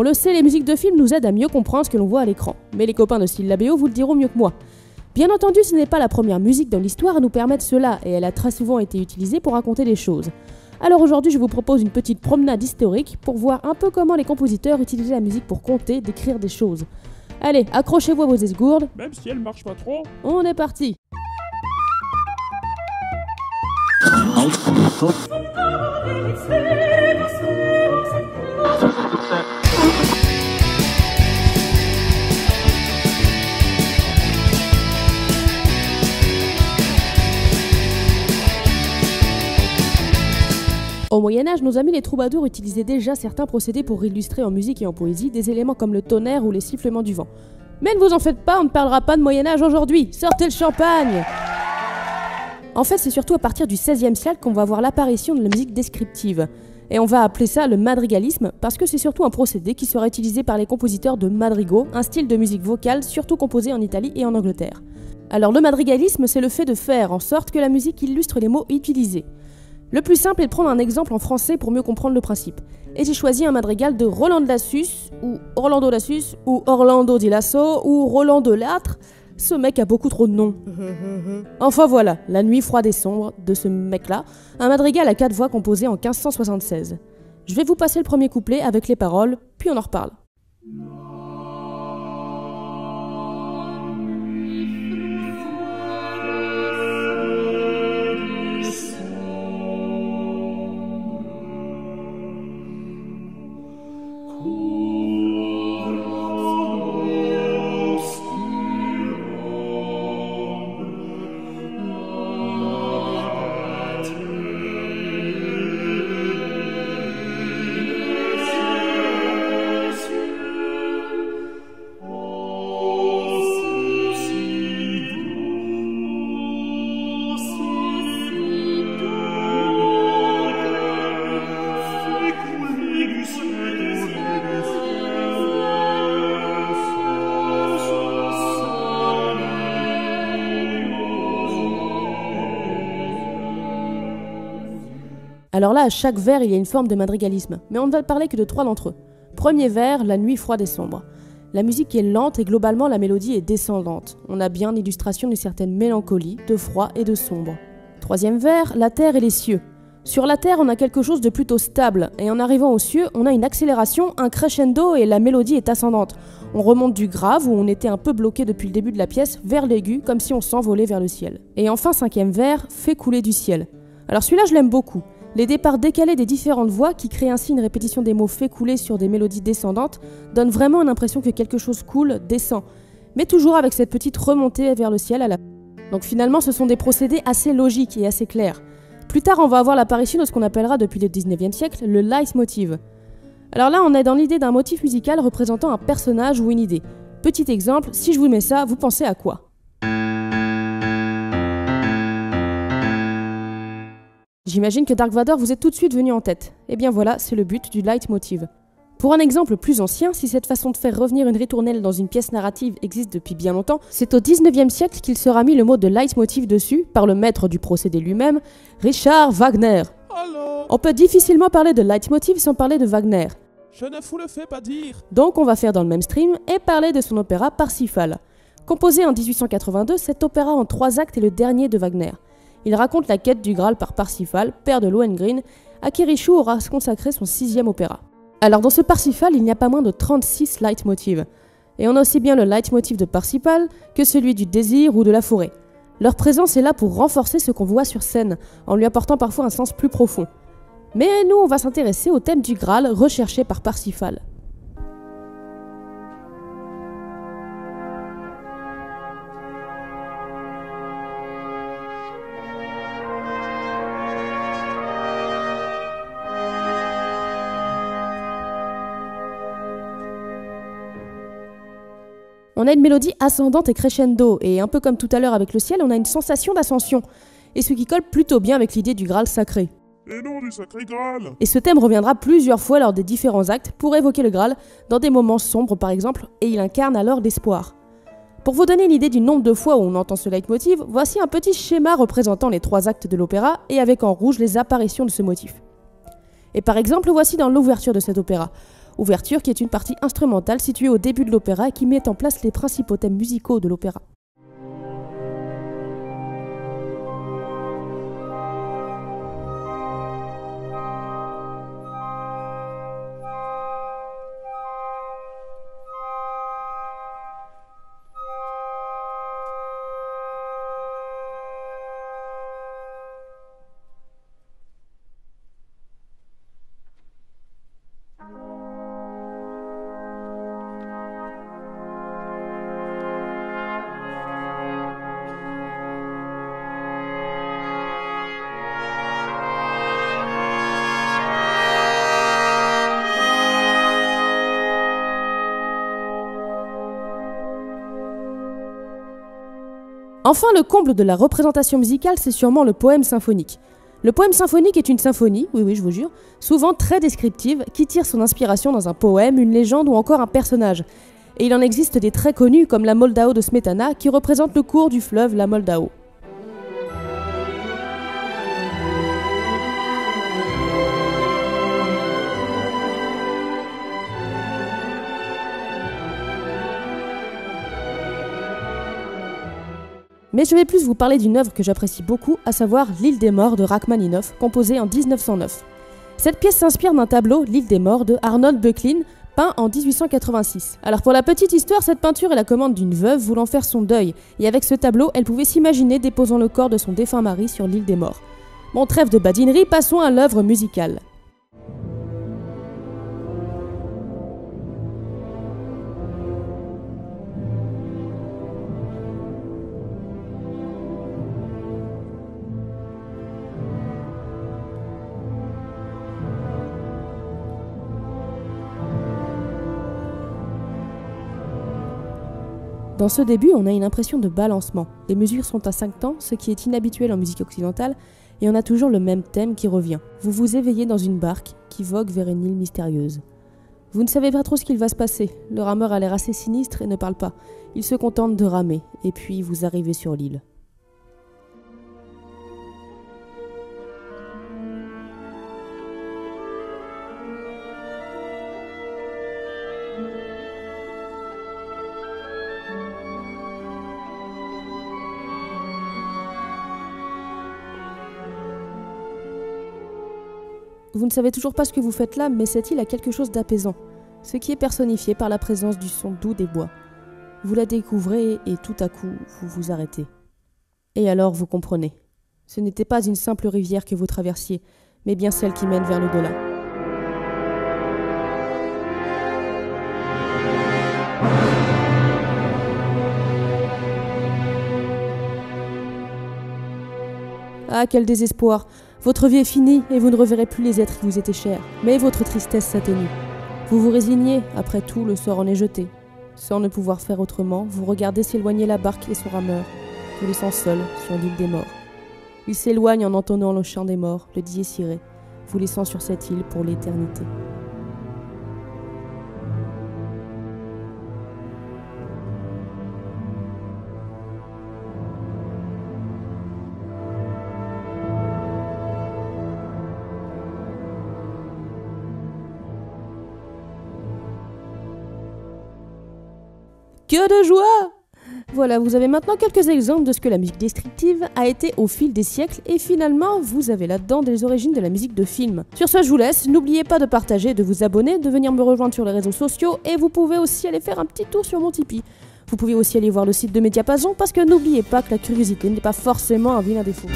On le sait, les musiques de films nous aident à mieux comprendre ce que l'on voit à l'écran, mais les copains de Syllabéo vous le diront mieux que moi. Bien entendu, ce n'est pas la première musique dans l'histoire à nous permettre cela, et elle a très souvent été utilisée pour raconter des choses. Alors aujourd'hui, je vous propose une petite promenade historique pour voir un peu comment les compositeurs utilisaient la musique pour conter, décrire des choses. Allez, accrochez-vous à vos esgourdes. Même si elle marche pas trop. On est parti. Au Moyen-Âge, nos amis les troubadours utilisaient déjà certains procédés pour illustrer en musique et en poésie des éléments comme le tonnerre ou les sifflements du vent. Mais ne vous en faites pas, on ne parlera pas de Moyen-Âge aujourd'hui, sortez le champagne! En fait, c'est surtout à partir du XVIe siècle qu'on va voir l'apparition de la musique descriptive. Et on va appeler ça le madrigalisme, parce que c'est surtout un procédé qui sera utilisé par les compositeurs de madrigaux, un style de musique vocale surtout composé en Italie et en Angleterre. Alors le madrigalisme, c'est le fait de faire en sorte que la musique illustre les mots utilisés. Le plus simple est de prendre un exemple en français pour mieux comprendre le principe. Et j'ai choisi un madrigal de Roland de Lassus, ou Orlando Lassus, ou Orlando di Lasso, ou Roland de Lattre. Ce mec a beaucoup trop de noms. Enfin voilà, La nuit froide et sombre de ce mec-là, un madrigal à 4 voix composé en 1576. Je vais vous passer le premier couplet avec les paroles, puis on en reparle. Alors là, à chaque vers, il y a une forme de madrigalisme, mais on ne va parler que de 3 d'entre eux. Premier vers, La nuit froide et sombre. La musique est lente et globalement la mélodie est descendante. On a bien l'illustration d'une certaine mélancolie, de froid et de sombre. Troisième vers, La terre et les cieux. Sur la terre, on a quelque chose de plutôt stable, et en arrivant aux cieux, on a une accélération, un crescendo et la mélodie est ascendante. On remonte du grave, où on était un peu bloqué depuis le début de la pièce, vers l'aigu, comme si on s'envolait vers le ciel. Et enfin, cinquième vers, Fait couler du ciel. Alors celui-là, je l'aime beaucoup. Les départs décalés des différentes voix, qui créent ainsi une répétition des mots fait couler sur des mélodies descendantes, donnent vraiment l'impression que quelque chose coule, descend, mais toujours avec cette petite remontée vers le ciel à la fin. Donc finalement, ce sont des procédés assez logiques et assez clairs. Plus tard, on va avoir l'apparition de ce qu'on appellera depuis le 19e siècle le leitmotiv. Alors là, on est dans l'idée d'un motif musical représentant un personnage ou une idée. Petit exemple, si je vous mets ça, vous pensez à quoi ? J'imagine que Dark Vador vous est tout de suite venu en tête. Et bien voilà, c'est le but du leitmotiv. Pour un exemple plus ancien, si cette façon de faire revenir une ritournelle dans une pièce narrative existe depuis bien longtemps, c'est au 19e siècle qu'il sera mis le mot de leitmotiv dessus, par le maître du procédé lui-même, Richard Wagner. Alors, On peut difficilement parler de leitmotiv sans parler de Wagner. je ne vous le fais pas dire. Donc on va faire dans le même stream et parler de son opéra Parsifal. Composé en 1882, cet opéra en 3 actes est le dernier de Wagner. Il raconte la quête du Graal par Parsifal, père de Lohengrin, à qui Richoud aura consacré son 6e opéra. Alors dans ce Parsifal, il n'y a pas moins de 36 leitmotivs. Et on a aussi bien le leitmotiv de Parsifal que celui du désir ou de la forêt. Leur présence est là pour renforcer ce qu'on voit sur scène, en lui apportant parfois un sens plus profond. Mais nous, on va s'intéresser au thème du Graal recherché par Parsifal. On a une mélodie ascendante et crescendo, et un peu comme tout à l'heure avec le ciel, on a une sensation d'ascension, et ce qui colle plutôt bien avec l'idée du Graal sacré. Et non du sacré Graal. Et ce thème reviendra plusieurs fois lors des différents actes pour évoquer le Graal, dans des moments sombres par exemple, et il incarne alors l'espoir. Pour vous donner une idée du nombre de fois où on entend ce leitmotiv, voici un petit schéma représentant les 3 actes de l'opéra, et avec en rouge les apparitions de ce motif. Et par exemple, voici dans l'ouverture de cet opéra, Ouverture qui est une partie instrumentale située au début de l'opéra et qui met en place les principaux thèmes musicaux de l'opéra. Enfin, le comble de la représentation musicale, c'est sûrement le poème symphonique. Le poème symphonique est une symphonie, oui je vous jure, souvent très descriptive, qui tire son inspiration dans un poème, une légende ou encore un personnage. Et il en existe des très connus comme la Moldau de Smetana, qui représente le cours du fleuve la Moldau. Mais je vais plus vous parler d'une œuvre que j'apprécie beaucoup, à savoir L'île des morts de Rachmaninov, composée en 1909. Cette pièce s'inspire d'un tableau, L'île des morts, de Arnold Böcklin, peint en 1886. Alors pour la petite histoire, cette peinture est la commande d'une veuve voulant faire son deuil, et avec ce tableau, elle pouvait s'imaginer déposant le corps de son défunt mari sur l'île des morts. Bon, trêve de badinerie, passons à l'œuvre musicale. Dans ce début, on a une impression de balancement. Les mesures sont à 5 temps, ce qui est inhabituel en musique occidentale, et on a toujours le même thème qui revient. Vous vous éveillez dans une barque qui vogue vers une île mystérieuse. Vous ne savez pas trop ce qu'il va se passer. Le rameur a l'air assez sinistre et ne parle pas. Il se contente de ramer, et puis vous arrivez sur l'île. Vous ne savez toujours pas ce que vous faites là, mais cette île a quelque chose d'apaisant, ce qui est personnifié par la présence du son doux des bois. Vous la découvrez et tout à coup, vous vous arrêtez. Et alors vous comprenez. Ce n'était pas une simple rivière que vous traversiez, mais bien celle qui mène vers l'au-delà. Ah, quel désespoir! Votre vie est finie et vous ne reverrez plus les êtres qui vous étaient chers. Mais votre tristesse s'atténue. Vous vous résignez, après tout, le sort en est jeté. Sans ne pouvoir faire autrement, vous regardez s'éloigner la barque et son rameur, vous laissant seul sur l'île des morts. Il s'éloigne en entonnant le chant des morts, le dié ciré, vous laissant sur cette île pour l'éternité. Que de joie! Voilà, vous avez maintenant quelques exemples de ce que la musique descriptive a été au fil des siècles et finalement, vous avez là-dedans des origines de la musique de film. Sur ce, je vous laisse. N'oubliez pas de partager, de vous abonner, de venir me rejoindre sur les réseaux sociaux et vous pouvez aussi aller faire un petit tour sur mon Tipeee. Vous pouvez aussi aller voir le site de Mediapason parce que n'oubliez pas que la curiosité n'est pas forcément un vilain défaut.